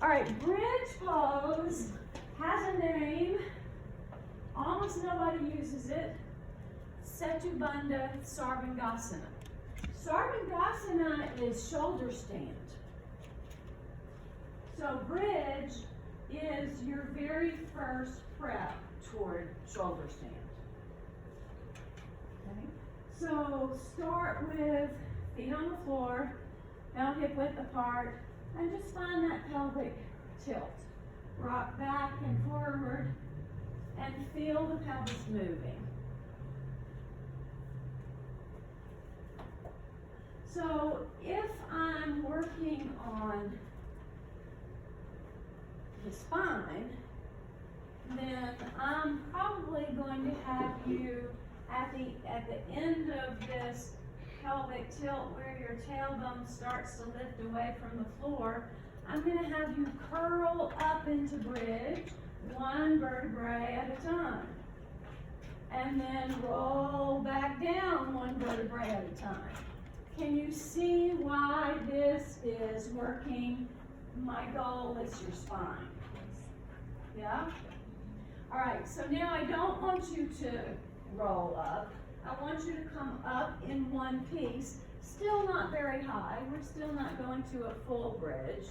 All right, bridge pose has a name. Almost nobody uses it. Setu, Bandha, Sarvangasana. Sarvangasana is shoulder stand. So bridge is your very first prep toward shoulder stand. Okay. So start with feet on the floor, now hip width apart, and just find that pelvic tilt. Rock back and forward, and feel the pelvis moving. So if I'm working on the spine, then I'm probably going to have you at the end of this pelvic tilt where your tailbone starts to lift away from the floor, I'm going to have you curl up into bridge, one vertebrae at a time. And then roll back down one vertebrae at a time. Can you see why this is working? My goal is your spine. Yeah? All right, so now I don't want you to roll up. I want you to come up in one piece, still not very high. We're still not going to a full bridge.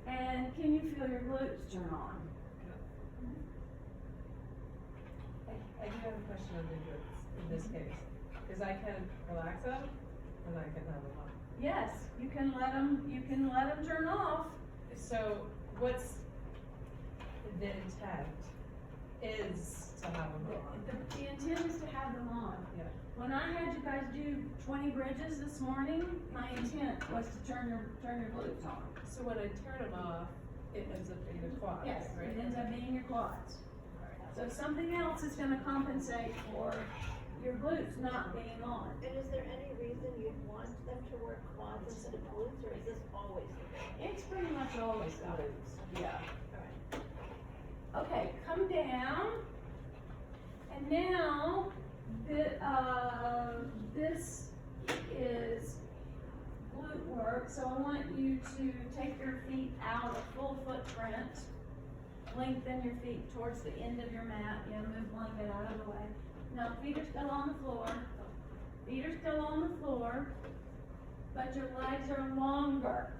And can you feel your glutes turn on? I do have a question on the glutes in this case, because I can relax them and I can have them on. Yes, you can let them turn off. So what's the intent is to have them on? The intent is to have them on. Yeah. When I had you guys do 20 bridges this morning, my intent was to turn your glutes on. So when I turn them off, it ends up being the quads, Yes, right? it ends up being your quads. Alright. So something else is gonna compensate for your glutes not being on. And is there any reason you'd want them to work quads instead of glutes, or is this always the case? It's pretty much always glutes, yeah. Alright. Okay, come down. And now, this is glute work, so I want you to take your feet out a full footprint. Lengthen your feet towards the end of your mat. Yeah, move blanket out of the way. No, feet are still on the floor. Feet are still on the floor, but your legs are longer.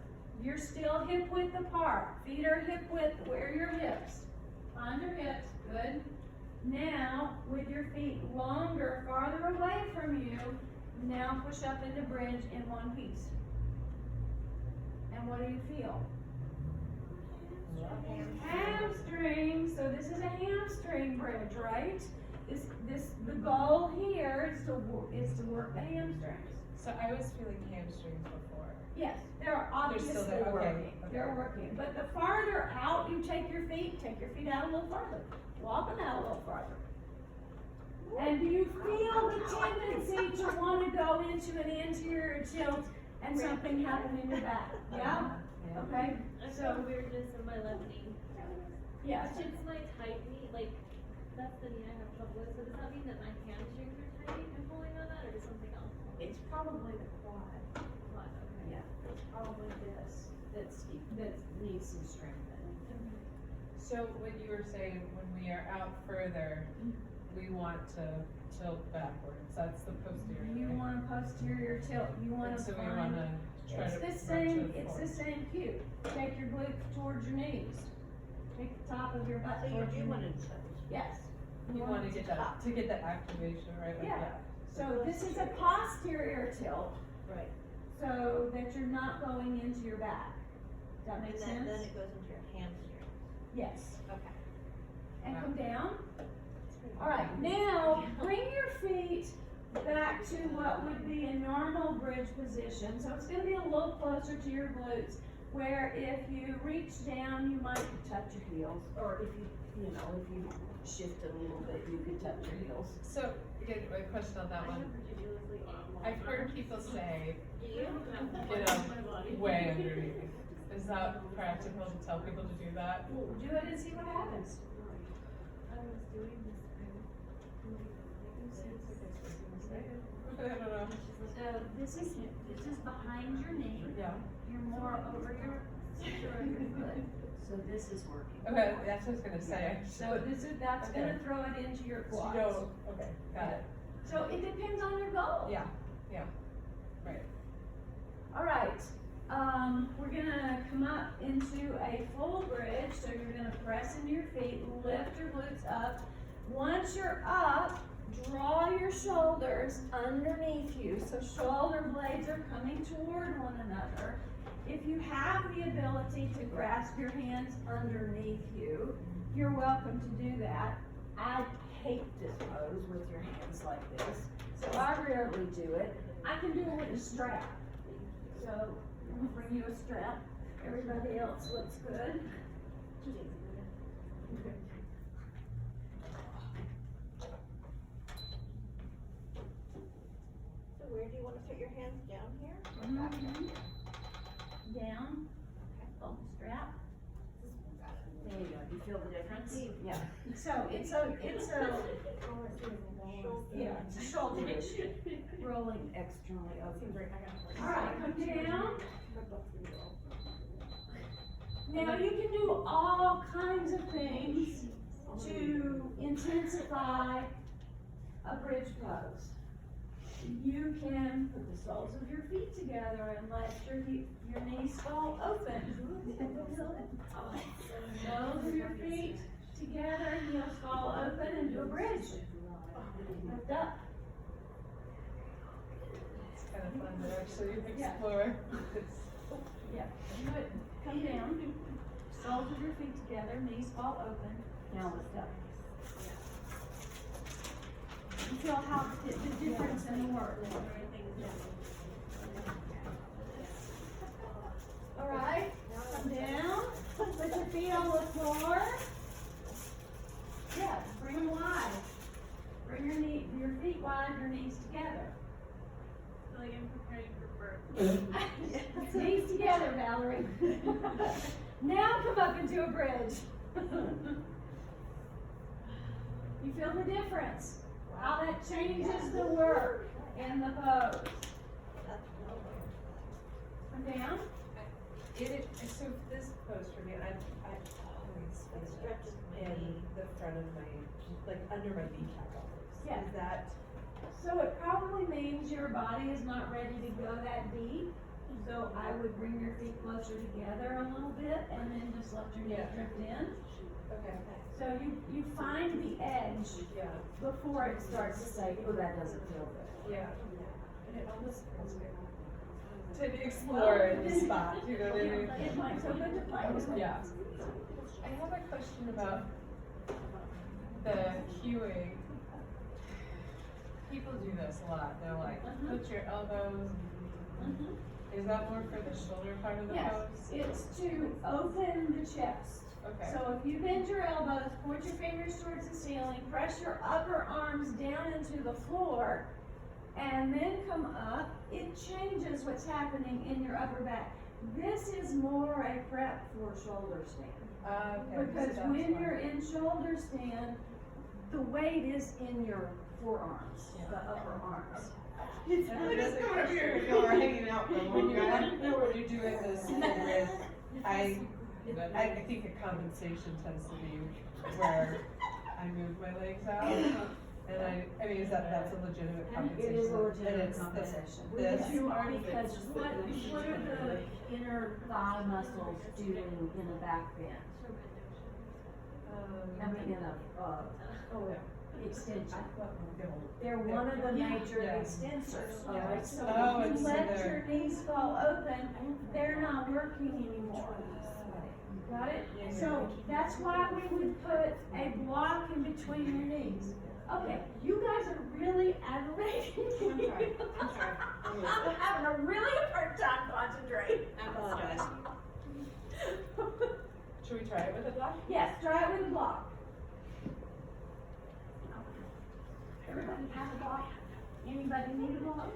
You're still hip width apart. Feet are hip width where your hips. Find your hips, good. Now, with your feet longer, farther away from you, now push up into bridge in one piece. And what do you feel? Hamstring. So this is a hamstring bridge, right? The goal here is to work the hamstrings. So I was feeling hamstrings before. Yes, they're obviously still there, okay, working. okay. They're working. But the farther out you take your feet out a little farther. Walk them out a little farther. And do you feel the tendency to want to go into an anterior tilt and something happen in your back? Yeah? Okay? I So, feel weirdness in my left knee. yes. It's my tight knee, like, that's the knee I have trouble with. So does that mean that my hamstrings are tight and pulling on that, or is something else? It's probably the quad. What? Okay. Yeah, it's probably this that needs some strengthening. So what you were saying, when we are out further, we want to tilt backwards. That's the posterior. You right? want a posterior tilt. You want And to so we find. want to try It's to the approach same. it It's the forward. same cue. Take your glutes towards your knees. Take the top of your butt So you towards do your want to knees. touch. Yes. You want to it get top. that, to get that activation, right? Like, Yeah. So this is a posterior tilt, Right. so that you're not going into your back. Does that make And then sense? it goes into your hamstring. Yes. Okay. And come down. All right. Now bring your feet back to what would be a normal bridge position. So it's going to be a little closer to your glutes, where if you reach down, you might touch your heels, or if you shift it a little bit, you could touch your heels. So, again, my question on that I one. have ridiculously long I've heard people say, Do you? get them way underneath. Is that practical to tell people to do that? Well, do it and see what happens. I was doing this I don't know. So this is behind your knee. Yeah. You're more over your center of your foot. so this is working. Okay, that's what I was gonna say. So that's Okay. gonna throw it into your So quads. you don't, okay, got it. So it depends on your goal. Yeah, right. All right, we're gonna come up into a full bridge, so you're gonna press into your feet, lift your glutes up. Once you're up, draw your shoulders underneath you, so shoulder blades are coming toward one another. If you have the ability to grasp your hands underneath you, you're welcome to do that. I hate this pose with your hands like this, so I rarely do it. I can do it with a strap. So, I'm gonna bring you a strap. Everybody else looks good. So where do you wanna put your hands, down here? Down, hold the strap. There you go, you feel the difference? Yeah. So it's a yeah, it's a shoulder issue, rolling externally over. All right, come down. Now you can do all kinds of things to intensify a bridge pose. You can put the soles of your feet together and let your knees fall open. Soles of your feet together, heels fall open, and do a bridge. Lift up. It's kind of fun to actually explore. Yeah, do it. Come down. Soles of your feet together, knees fall open. Now lift up. You feel how the difference in the work. All right, come down. Put your feet on the floor. Yeah, bring them wide. Bring your feet wide, your knees together. I feel like I'm preparing for birth. Knees together, Valerie. Now come up and do a bridge. You feel the difference? How that changes the work in the pose. Come down. So this pose for me, I always feel it in the front of my, like under my kneecap always. Yeah. Is that? So it probably means your body is not ready to go that deep. So I would bring your feet closer together a little bit and then just let your knee drift in. Okay. So you find the edge Yeah. before it starts to say, oh, that doesn't feel good. Yeah. And it almost feels good to explore the spot, you know what I mean? It might feel good to play with it. Yeah. I have a question about the cueing. People do this a lot. They're like, put your elbows. Mhm. Is that more for the shoulder part of the Yes, pose? it's to open the chest. Okay. So if you bend your elbows, point your fingers towards the ceiling, press your upper arms down into the floor, and then come up, it changes what's happening in your upper back. This is more a prep for shoulder stand. Okay. Because so when that's you're why. in shoulder stand, the weight is in your forearms, the upper arms. Look at the picture, y'all are hanging out for when you're doing this bridge. I think a compensation tends to be where I move my legs out. And I mean, that's a legitimate compensation. It is a And legitimate it's compensation. this Because what are the inner thigh muscles doing in a back bend? I mean, in a, extension. They're one of the major Yeah. extensors, Yeah. alright? So Oh, if it's you let there. your knees fall open, they're not working anymore. Got it? Yeah. So that's why we would put a block in between your knees. Okay, you guys are really aggravating me. I'm sorry. I'm having a really hard time concentrating. I apologize. Should we try it with a block? Yes, try it with a block. Everybody have a block? Anybody need a block?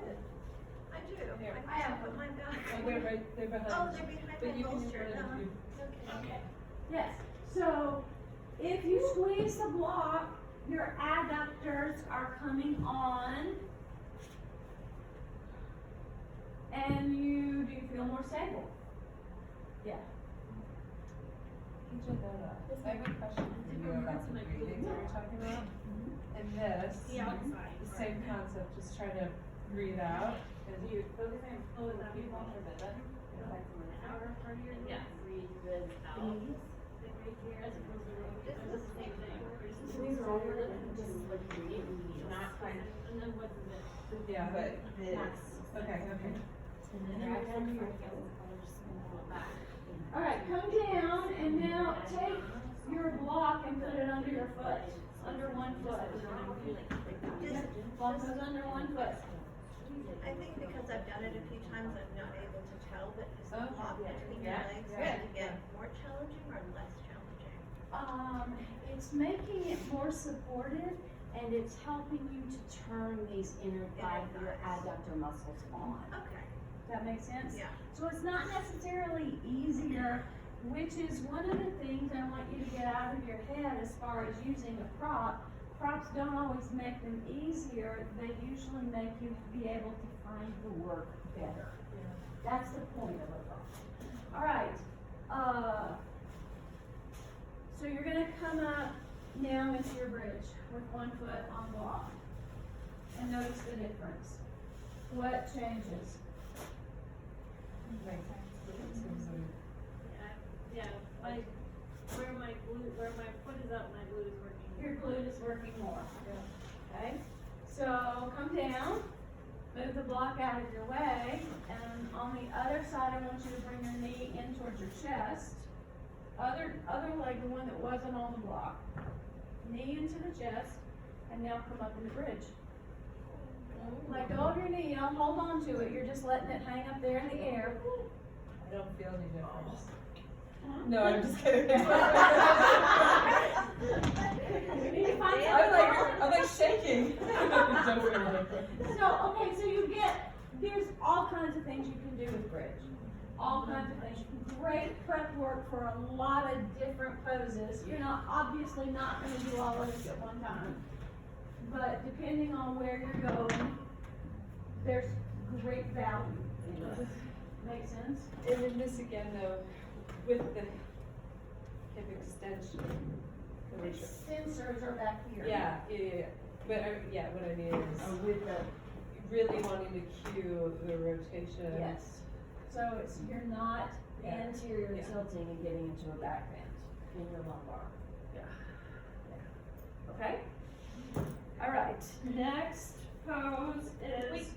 I do. Here. I have put mine back. Oh, they're behind. Oh, they're behind But my you can bolster. use one of you. Okay. Yes, so if you squeeze the block, your adductors are coming on. And do you feel more stable? Yeah. I have a question for you about the breathing that you're talking about. And this, The outside. the same concept, just try to breathe out. So you're focusing on pulling that people for the bed. Outer part of your yeah. Breathe this out. Like right here, as opposed to this is the same thing. So these are all really just like Not kind of. And then what's this? Yeah, but this, okay. And then right under your heel. Back. Alright, come down and now take your block and put it under your foot, under one foot. Block goes under one foot. I think because I've done it a few times, I'm not able to tell, but is the Okay. block between your Yeah. legs Yeah. going to get more challenging or less challenging? It's making it more supportive and it's helping you to turn these inner thigh, your adductor muscles on. Okay, Does that make sense? yeah. So it's not necessarily easier, which is one of the things I want you to get out of your head as far as using a prop. Props don't always make them easier, they usually make you be able to find the work better. That's the point of a prop. Alright, so you're gonna come up now into your bridge with one foot on block. And notice the difference. What changes? Like, it seems like, Yeah, like where my foot is up, my glute is working. Your glute is working more. Okay? So come down, move the block out of your way, and on the other side, I want you to bring your knee in towards your chest. Other leg, the one that wasn't on the block. Knee into the chest, and now come up in the bridge. Let go of your knee, you don't hold on to it, you're just letting it hang up there in the air. I don't feel any difference. No, I'm just kidding. You need to find I'm like shaking. Don't feel any difference. So, okay, so there's all kinds of things you can do with bridge. All kinds of things. Great prep work for a lot of different poses. You're obviously not gonna do all of this at one time. But depending on where you're going, there's great value in it. Make sense? And then this again though, with the hip extension. The extensors are back here. Yeah. But what I mean is With the, really wanting to cue the rotation. yes. So you're not Yeah. anterior Yeah. tilting and getting into a back bend in your lumbar. Yeah. Okay? All right, next pose is.